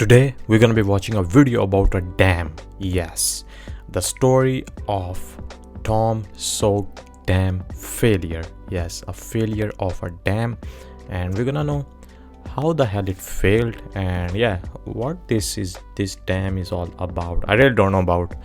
Today we're gonna be watching a video about a dam. Yes, the story of Taum Sauk dam failure. Yes, a failure of a dam, and we're gonna know how the hell it failed and what this dam is all about. I really don't know about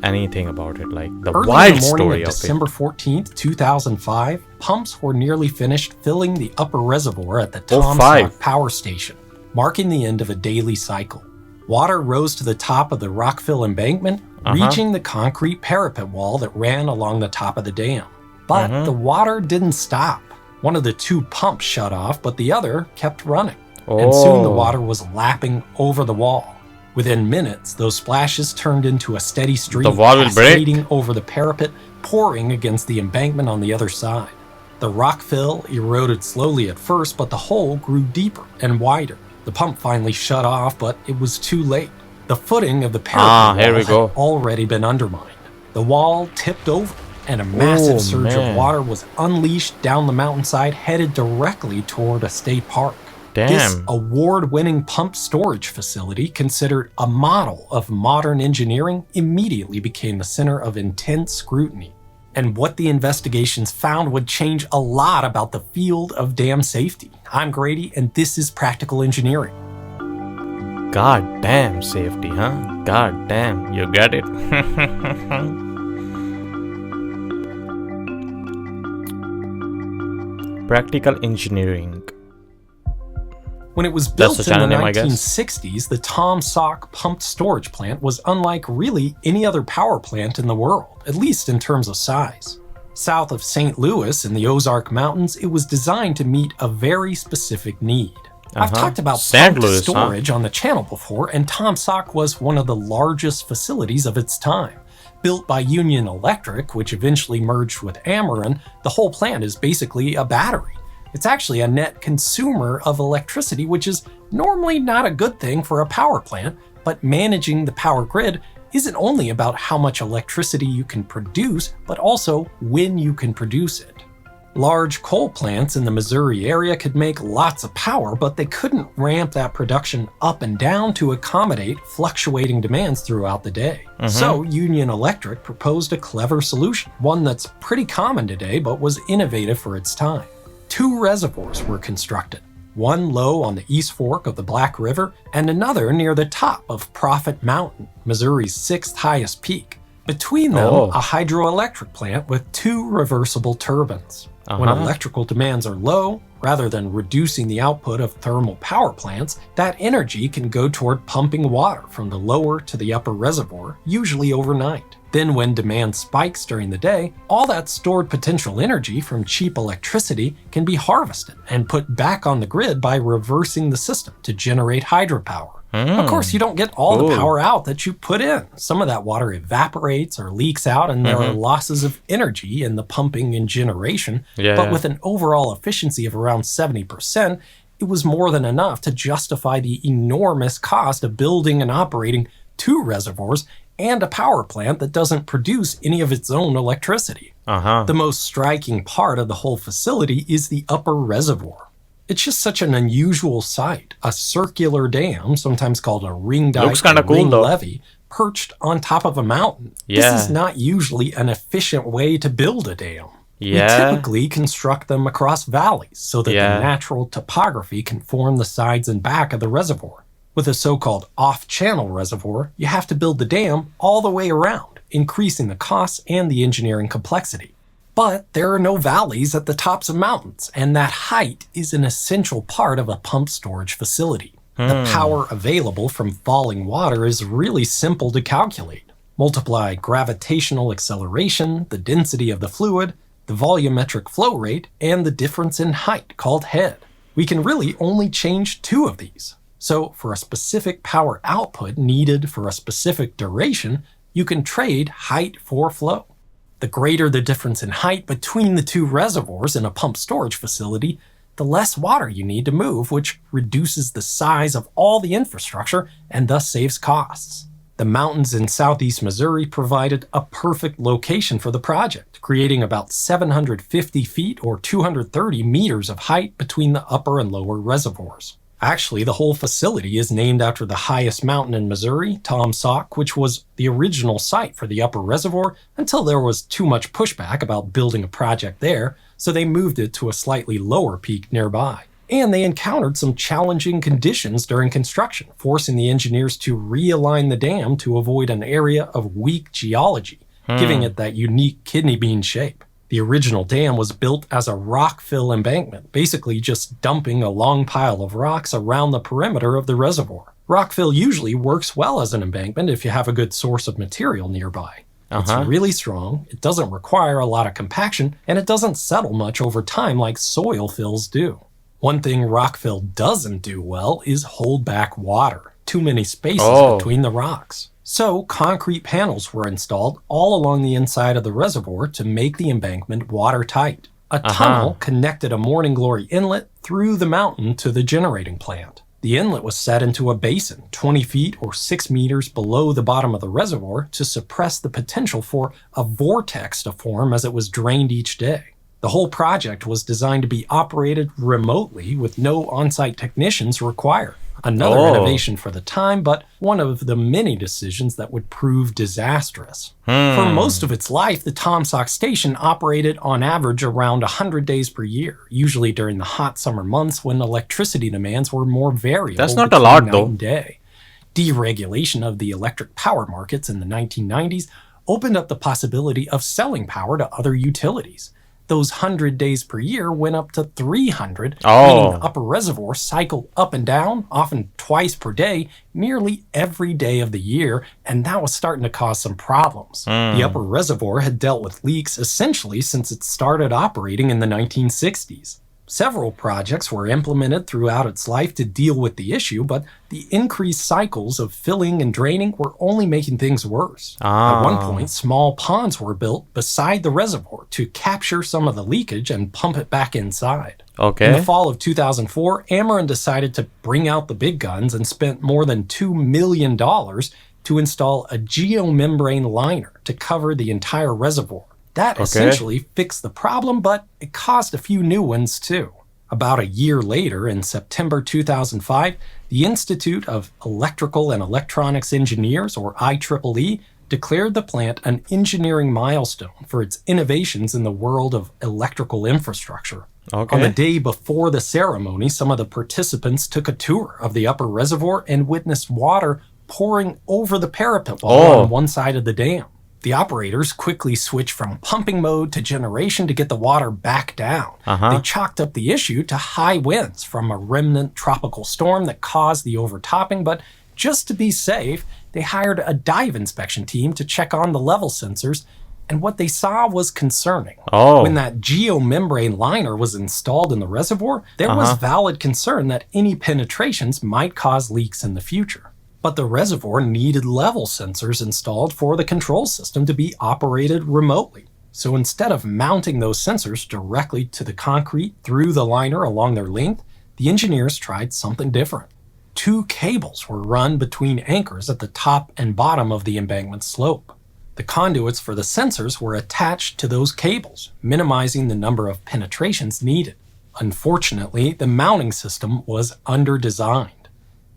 anything about it, like the Early wild in the morning story of of December 14th, 2005, pumps were nearly finished filling the upper reservoir at the Taum Sauk power station, marking the end of a daily cycle. Water rose to the top of the rockfill embankment, reaching the concrete parapet wall that ran along the top of the dam. But the water didn't stop. One of the two pumps shut off, but the other kept running. And soon the water was lapping over the wall. Within minutes, those splashes turned into a steady stream, cascading over the parapet, pouring against the embankment on the other side. The rockfill eroded slowly at first, but the hole grew deeper and wider. The pump finally shut off, but it was too late. The footing of the parapet wall had already been undermined. The wall tipped over, and a massive surge of water was unleashed down the mountainside, headed directly toward a state park. This award-winning pump storage facility, considered a model of modern engineering, immediately became the center of intense scrutiny. And what the investigations found would change a lot about the field of dam safety. I'm Grady, and this is Practical Engineering. God damn safety, huh? God damn, you get it? Practical Engineering. When it was built in the 1960s, the Taum Sauk pumped storage plant was unlike really any other power plant in the world, at least in terms of size. South of St. Louis in the Ozark Mountains, it was designed to meet a very specific need. I've talked about pumped storage on the channel before, and Taum Sauk was one of the largest facilities of its time. Built by Union Electric, which eventually merged with Ameren, the whole plant is basically a battery. It's actually a net consumer of electricity, which is normally not a good thing for a power plant, but managing the power grid isn't only about how much electricity you can produce, but also when you can produce it. Large coal plants in the Missouri area could make lots of power, but they couldn't ramp that production up and down to accommodate fluctuating demands throughout the day. So Union Electric proposed a clever solution, one that's pretty common today, but was innovative for its time. Two reservoirs were constructed, one low on the East Fork of the Black River and another near the top of Prophet Mountain, Missouri's sixth highest peak. Between them, a hydroelectric plant with two reversible turbines. When electrical demands are low, rather than reducing the output of thermal power plants, that energy can go toward pumping water from the lower to the upper reservoir, usually overnight. Then when demand spikes during the day, all that stored potential energy from cheap electricity can be harvested and put back on the grid by reversing the system to generate hydropower. Of course, you don't get all the power out that you put in. Some of that water evaporates or leaks out, and there are losses of energy in the pumping and generation. But with an overall efficiency of around 70%, it was more than enough to justify the enormous cost of building and operating two reservoirs and a power plant that doesn't produce any of its own electricity. The most striking part of the whole facility is the upper reservoir. It's just such an unusual sight, a circular dam, sometimes called a ring dike or ring levee, perched on top of a mountain. This is not usually an efficient way to build a dam. We typically construct them across valleys so that the natural topography can form the sides and back of the reservoir. With a so-called off-channel reservoir, you have to build the dam all the way around, increasing the costs and the engineering complexity. But there are no valleys at the tops of mountains, and that height is an essential part of a pump storage facility. The power available from falling water is really simple to calculate. Multiply gravitational acceleration, the density of the fluid, the volumetric flow rate, and the difference in height called head. We can really only change two of these. So for a specific power output needed for a specific duration, you can trade height for flow. The greater the difference in height between the two reservoirs in a pump storage facility, the less water you need to move, which reduces the size of all the infrastructure and thus saves costs. The mountains in southeast Missouri provided a perfect location for the project, creating about 750 feet or 230 meters of height between the upper and lower reservoirs. Actually, the whole facility is named after the highest mountain in Missouri, Taum Sauk, which was the original site for the upper reservoir until there was too much pushback about building a project there, so they moved it to a slightly lower peak nearby. And they encountered some challenging conditions during construction, forcing the engineers to realign the dam to avoid an area of weak geology, giving it that unique kidney bean shape. The original dam was built as a rockfill embankment, basically just dumping a long pile of rocks around the perimeter of the reservoir. Rockfill usually works well as an embankment if you have a good source of material nearby. It's really strong, it doesn't require a lot of compaction, and it doesn't settle much over time like soil fills do. One thing rockfill doesn't do well is hold back water. Too many spaces between the rocks. So, concrete panels were installed all along the inside of the reservoir to make the embankment watertight. A tunnel connected a Morning Glory inlet through the mountain to the generating plant. The inlet was set into a basin 20 feet or 6 meters below the bottom of the reservoir to suppress the potential for a vortex to form as it was drained each day. The whole project was designed to be operated remotely with no on-site technicians required. Another innovation for the time, but one of the many decisions that would prove disastrous. For most of its life, the Taum Sauk station operated on average around 100 days per year, usually during the hot summer months when electricity demands were more variable. That's not a lot, though. Day. Deregulation of the electric power markets in the 1990s opened up the possibility of selling power to other utilities. Those 100 days per year went up to 300, meaning the upper reservoir cycled up and down, often twice per day, nearly every day of the year, and that was starting to cause some problems. The upper reservoir had dealt with leaks essentially since it started operating in the 1960s. Several projects were implemented throughout its life to deal with the issue, but the increased cycles of filling and draining were only making things worse. At one point, small ponds were built beside the reservoir to capture some of the leakage and pump it back inside. In the fall of 2004, Ameren decided to bring out the big guns and spent more than $2 million to install a geomembrane liner to cover the entire reservoir. That essentially fixed the problem, but it caused a few new ones too. About a year later, in September 2005, the Institute of Electrical and Electronics Engineers, or IEEE, declared the plant an engineering milestone for its innovations in the world of electrical infrastructure. On the day before the ceremony, some of the participants took a tour of the upper reservoir and witnessed water pouring over the parapet wall on one side of the dam. The operators quickly switched from pumping mode to generation to get the water back down. They chalked up the issue to high winds from a remnant tropical storm that caused the overtopping, but just to be safe, they hired a dive inspection team to check on the level sensors, and what they saw was concerning. When that geomembrane liner was installed in the reservoir, there was valid concern that any penetrations might cause leaks in the future. But the reservoir needed level sensors installed for the control system to be operated remotely. So instead of mounting those sensors directly to the concrete through the liner along their length, the engineers tried something different. 2 cables were run between anchors at the top and bottom of the embankment slope. The conduits for the sensors were attached to those cables, minimizing the number of penetrations needed. Unfortunately, the mounting system was under-designed.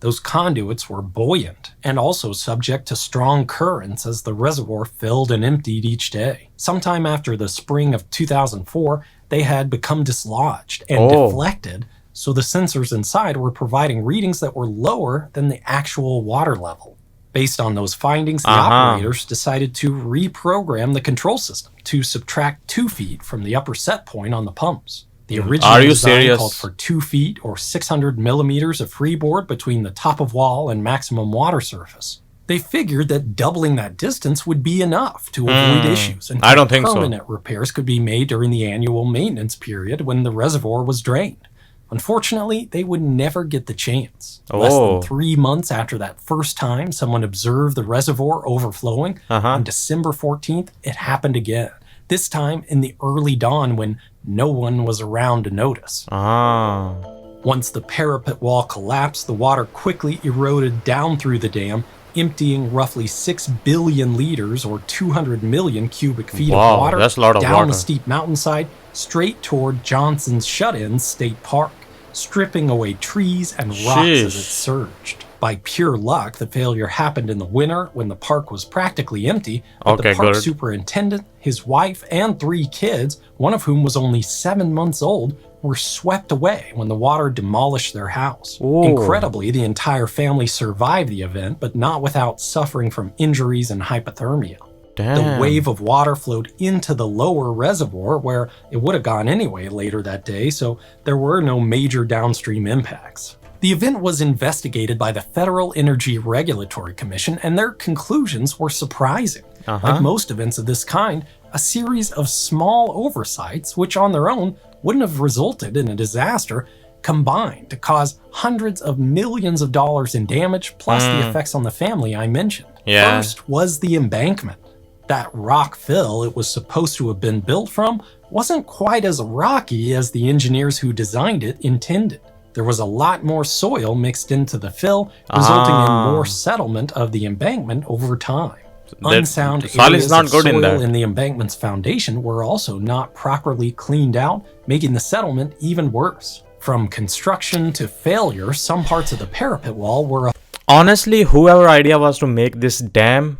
Those conduits were buoyant and also subject to strong currents as the reservoir filled and emptied each day. Sometime after the spring of 2004, they had become dislodged and deflected, so the sensors inside were providing readings that were lower than the actual water level. Based on those findings, the operators decided to reprogram the control system to subtract 2 feet from the upper set point on the pumps. The original design called for 2 feet or 600 millimeters of freeboard between the top of wall and maximum water surface. They figured that doubling that distance would be enough to avoid issues, and permanent repairs could be made during the annual maintenance period when the reservoir was drained. Unfortunately, they would never get the chance. Less than 3 months after that first time someone observed the reservoir overflowing, on December 14th, it happened again. This time in the early dawn when no one was around to notice. Once the parapet wall collapsed, the water quickly eroded down through the dam, emptying roughly 6 billion liters or 200 million cubic feet of water down the steep mountainside straight toward Johnson's Shut-In State Park. stripping away trees and rocks as it surged. By pure luck, the failure happened in the winter when the park was practically empty, but the park superintendent, his wife, and 3 kids, one of whom was only 7 months old, were swept away when the water demolished their house. Ooh. Incredibly, the entire family survived the event, but not without suffering from injuries and hypothermia. Damn. The wave of water flowed into the lower reservoir, where it would have gone anyway later that day, so there were no major downstream impacts. The event was investigated by the Federal Energy Regulatory Commission, and their conclusions were surprising. Like most events of this kind, a series of small oversights, which on their own wouldn't have resulted in a disaster, combined to cause hundreds of millions of dollars in damage, plus the effects on the family I mentioned. First was the embankment. That rock fill it was supposed to have been built from wasn't quite as rocky as the engineers who designed it intended. There was a lot more soil mixed into the fill, resulting in more settlement of the embankment over time. Unsound areas of soil in the embankment's foundation were also not properly cleaned out, making the settlement even worse. From construction to failure, some parts of the parapet wall were... Honestly, whoever idea was to make this dam,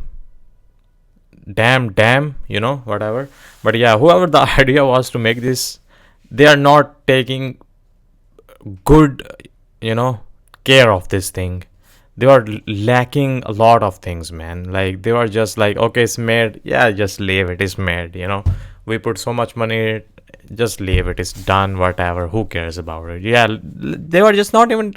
you know, whatever. But yeah, whoever the idea was to make this, they are not taking good, you know, care of this thing. They were lacking a lot of things, man. Like, they were just like, okay, it's made, yeah, just leave it, it's made, you know, we put so much money in it, just leave it, it's done, whatever, who cares about it. Yeah, they were just not even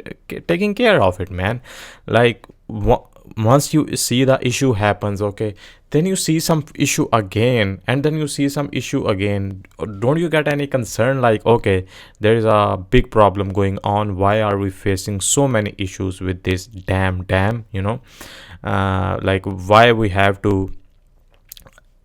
taking care of it, man. Like, once you see the issue happens, okay, then you see some issue again, and then you see some issue again. Don't you get any concern like, okay, there is a big problem going on, why are we facing so many issues with this dam, you know, like, why we have to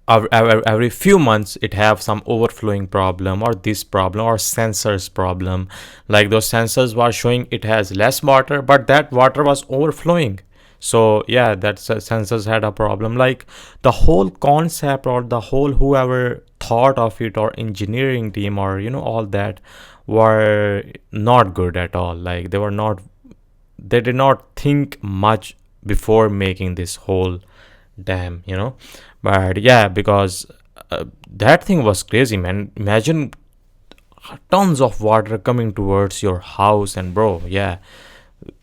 every few months it have some overflowing problem, or this problem, or sensors problem. Like, those sensors were showing it has less water, but that water was overflowing. So yeah, that sensors had a problem. Like, the whole concept, or the whole whoever thought of it, or engineering team, or you know, all that were not good at all. Like, they did not think much before making this whole dam, you know. But yeah, because that thing was crazy, man. Imagine tons of water coming towards your house, and bro, yeah,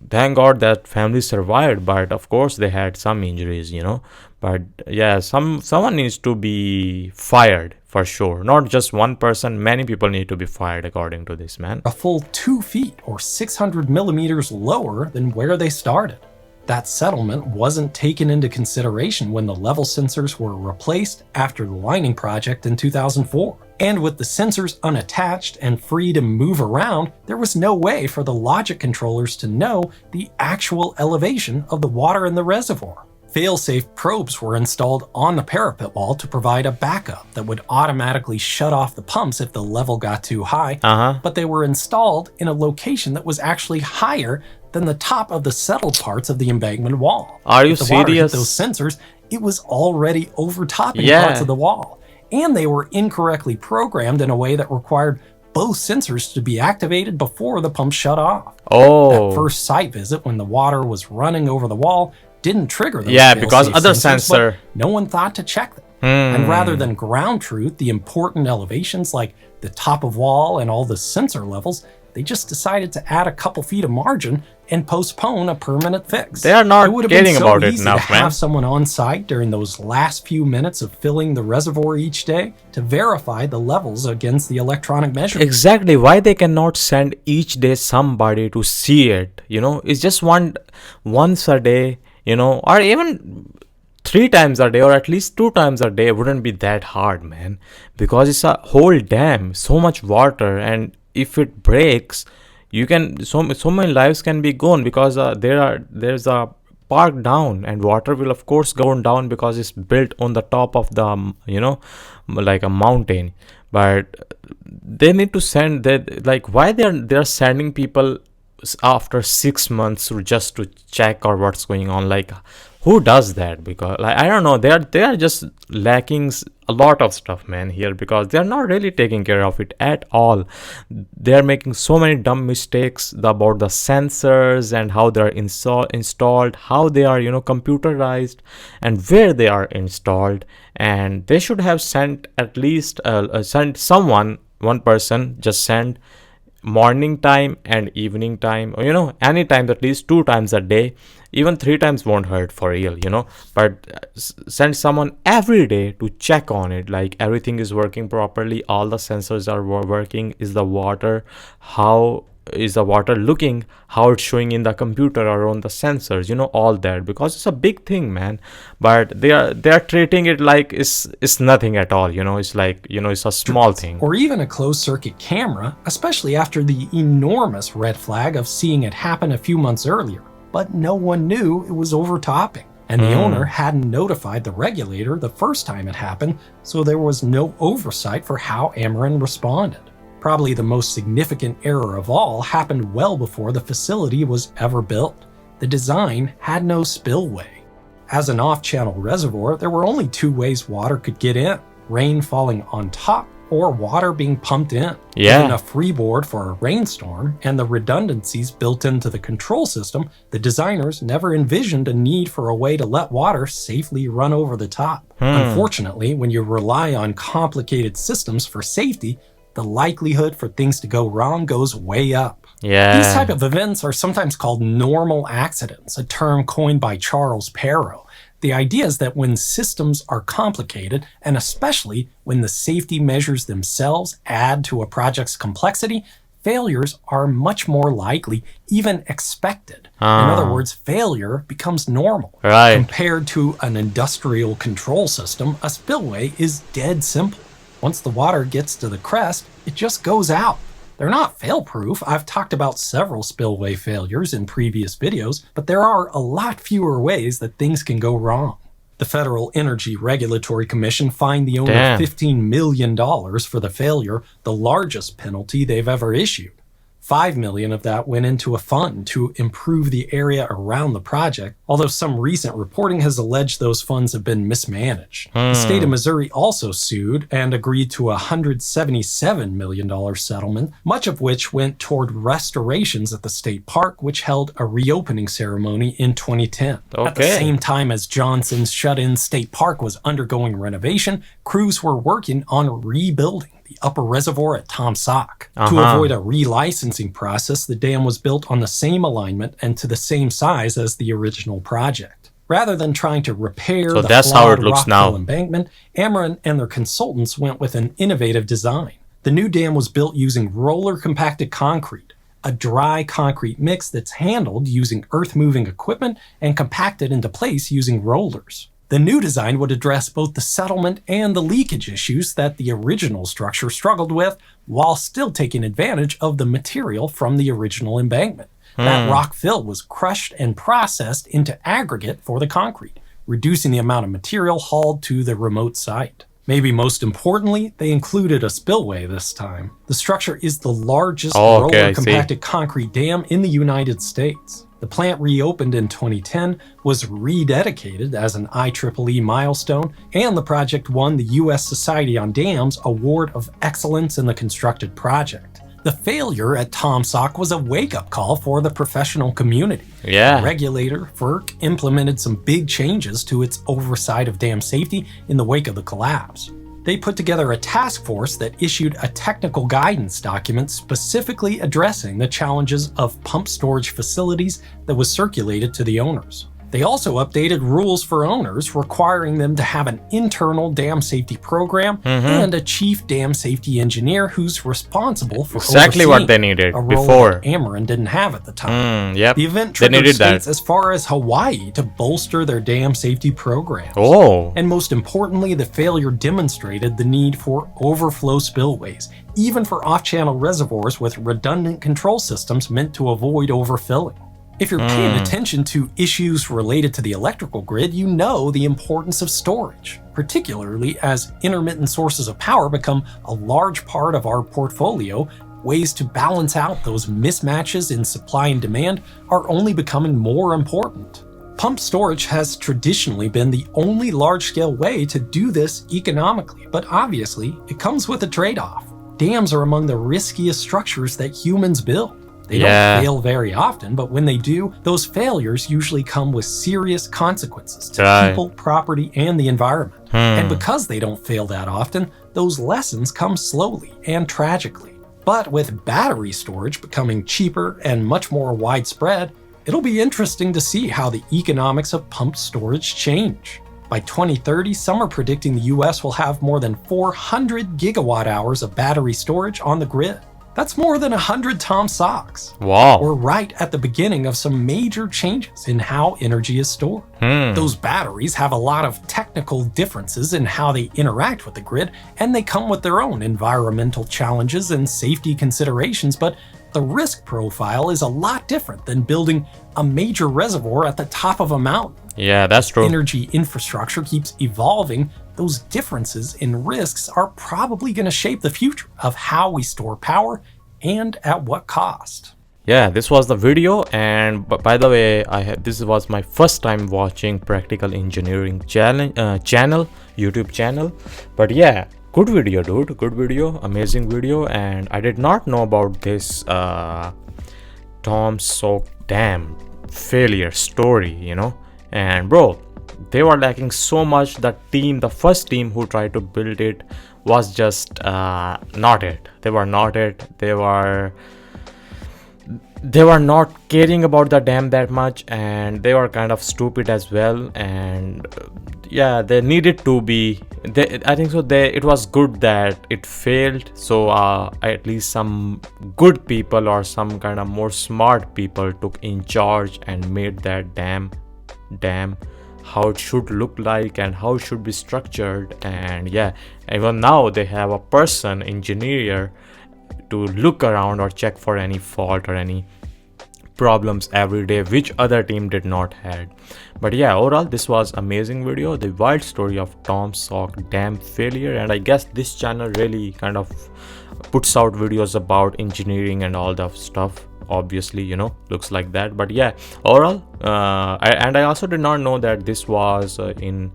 thank God that family survived, but of course they had some injuries, you know. But yeah, someone needs to be fired for sure. Not just one person, many people need to be fired according to this, man. A full 2 feet or 600 millimeters lower than where they started. That settlement wasn't taken into consideration when the level sensors were replaced after the lining project in 2004. And with the sensors unattached and free to move around, there was no way for the logic controllers to know the actual elevation of the water in the reservoir. Fail-safe probes were installed on the parapet wall to provide a backup that would automatically shut off the pumps if the level got too high, but they were installed in a location that was actually higher than the top of the settled parts of the embankment wall. Are you serious? Water hit those sensors, it was already overtopping parts of the wall. And they were incorrectly programmed in a way that required both sensors to be activated before the pump shut off. Oh. That first site visit when the water was running over the wall didn't trigger those because other sensor. No one thought to check them. And rather than ground truth the important elevations like the top of wall and all the sensor levels, they just decided to add a couple feet of margin and postpone a permanent fix. They are not caring about it enough, man. Have someone on site during those last few minutes of filling the reservoir each day to verify the levels against the electronic measurements. Exactly. Why they cannot send each day somebody to see it? You know, it's just once a day, you know, or even 3 times a day, or at least 2 times a day wouldn't be that hard, man. Because it's a whole dam, so much water, and if it breaks, you can so many lives can be gone, because there's a park down, and water will of course go down because it's built on the top of the, you know, like a mountain. But they need to send that, like, why they're sending people after 6 months just to check or what's going on. Like, Who does that? Because like, I don't know, they are just lacking a lot of stuff, man, here, because they're not really taking care of it at all. They're making so many dumb mistakes about the sensors and how they're installed, how they are, computerized, and where they are installed. And they should have sent at least sent someone, one person, just send morning time and evening time, or any time, at least 2 times a day. Even 3 times won't hurt for real, but send someone every day to check on it, like everything is working properly, all the sensors are working. How is the water looking, how it's showing in the computer or on the sensors, all that, because it's a big thing, man. But they are treating it like it's nothing at all. It's like, it's a small thing. Or even a closed circuit camera, especially after the enormous red flag of seeing it happen a few months earlier. But no one knew it was overtopping, and the owner hadn't notified the regulator the first time it happened, so there was no oversight for how Ameren responded. Probably the most significant error of all happened well before the facility was ever built. The design had no spillway. As an off-channel reservoir, there were only 2 ways water could get in: rain falling on top or water being pumped in. Given a freeboard for a rainstorm and the redundancies built into the control system, the designers never envisioned a need for a way to let water safely run over the top. Unfortunately, when you rely on complicated systems for safety, the likelihood for things to go wrong goes way up. These type of events are sometimes called normal accidents, a term coined by Charles Perrow. The idea is that when systems are complicated, and especially when the safety measures themselves add to a project's complexity, failures are much more likely, even expected. In other words, failure becomes normal. Compared to an industrial control system, a spillway is dead simple. Once the water gets to the crest, it just goes out. They're not fail-proof. I've talked about several spillway failures in previous videos, but there are a lot fewer ways that things can go wrong. The Federal Energy Regulatory Commission fined the owner $15 million for the failure, the largest penalty they've ever issued. $5 million of that went into a fund to improve the area around the project, although some recent reporting has alleged those funds have been mismanaged. The state of Missouri also sued and agreed to a $177 million settlement, much of which went toward restorations at the state park, which held a reopening ceremony in 2010. At the same time as Johnson's shut-in state park was undergoing renovation, crews were working on rebuilding the upper reservoir at Taum Sauk. To avoid a relicensing process, the dam was built on the same alignment and to the same size as the original project. Rather than trying to repair the flawed rockfill embankment, Ameren and their consultants went with an innovative design. The new dam was built using roller compacted concrete, a dry concrete mix that's handled using earth-moving equipment and compacted into place using rollers. The new design would address both the settlement and the leakage issues that the original structure struggled with, while still taking advantage of the material from the original embankment. That rock fill was crushed and processed into aggregate for the concrete, reducing the amount of material hauled to the remote site. Maybe most importantly, they included a spillway this time. The structure is the largest roller compacted concrete dam in the United States. The plant reopened in 2010, was rededicated as an IEEE milestone, and the project won the U.S. Society on Dams Award of Excellence in the Constructed Project. The failure at Taum Sauk was a wake-up call for the professional community. The regulator, FERC, implemented some big changes to its oversight of dam safety in the wake of the collapse. They put together a task force that issued a technical guidance document specifically addressing the challenges of pump storage facilities that was circulated to the owners. They also updated rules for owners, requiring them to have an internal dam safety program and a chief dam safety engineer who's responsible for exactly what they needed a role before. that Ameren didn't have at the time. The event triggered states as far as Hawaii to bolster their dam safety programs. And most importantly, the failure demonstrated the need for overflow spillways, even for off-channel reservoirs with redundant control systems meant to avoid overfilling. If you're paying attention to issues related to the electrical grid, you know the importance of storage, particularly as intermittent sources of power become a large part of our portfolio. Ways to balance out those mismatches in supply and demand are only becoming more important. Pump storage has traditionally been the only large-scale way to do this economically, but obviously, it comes with a trade-off. Dams are among the riskiest structures that humans build. They don't fail very often, but when they do, those failures usually come with serious consequences to people, property, and the environment. And because they don't fail that often, those lessons come slowly and tragically. But with battery storage becoming cheaper and much more widespread, it'll be interesting to see how the economics of pumped storage change. By 2030, some are predicting the US will have more than 400 gigawatt hours of battery storage on the grid. That's more than 100 Taum Sauks. Wow. We're right at the beginning of some major changes in how energy is stored. Those batteries have a lot of technical differences in how they interact with the grid, and they come with their own environmental challenges and safety considerations, but the risk profile is a lot different than building a major reservoir at the top of a mountain. Yeah, that's true. Energy infrastructure keeps evolving. Those differences in risks are probably going to shape the future of how we store power and at what cost. Yeah, this was the video, and by the way, this was my first time watching Practical Engineering channel, YouTube channel. But yeah, good video, dude. Good video, amazing video, and I did not know about this Taum Sauk Dam failure story, you know. And bro, they were lacking so much. The first team who tried to build it was just not it. They were not it. They were not caring about the dam that much, and they were kind of stupid as well. And yeah, they needed to be. I think so. It was good that it failed. So at least some good people or some kind of more smart people took in charge and made that dam how it should look like and how it should be structured. And yeah, even now they have a engineer to look around or check for any fault or any problems every day, which other team did not had. But yeah, overall this was amazing video, the wild story of Taum Sauk dam failure. And I guess this channel really kind of puts out videos about engineering and all that stuff, obviously, you know, looks like that. But yeah, overall I also did not know that this was in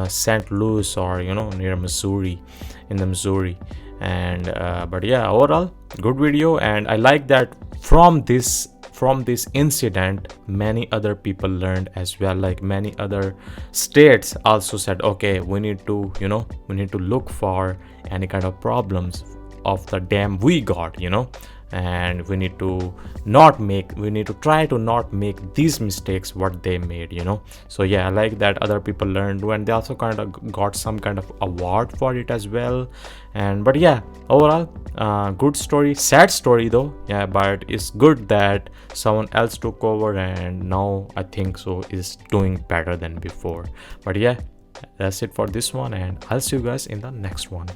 St. Louis, or you know, near Missouri, in the Missouri. And but yeah, overall good video. And I like that from this incident many other people learned as well. Like many other states also said, okay, we need to look for any kind of problems of the dam we got, you know, and we need to try to not make these mistakes what they made, you know. So yeah, I like that other people learned, and they also kind of got some kind of award for it as well. And but yeah, overall good story, sad story though, yeah, but it's good that someone else took over and now I think so is doing better than before. But yeah, that's it for this one, and I'll see you guys in the next one.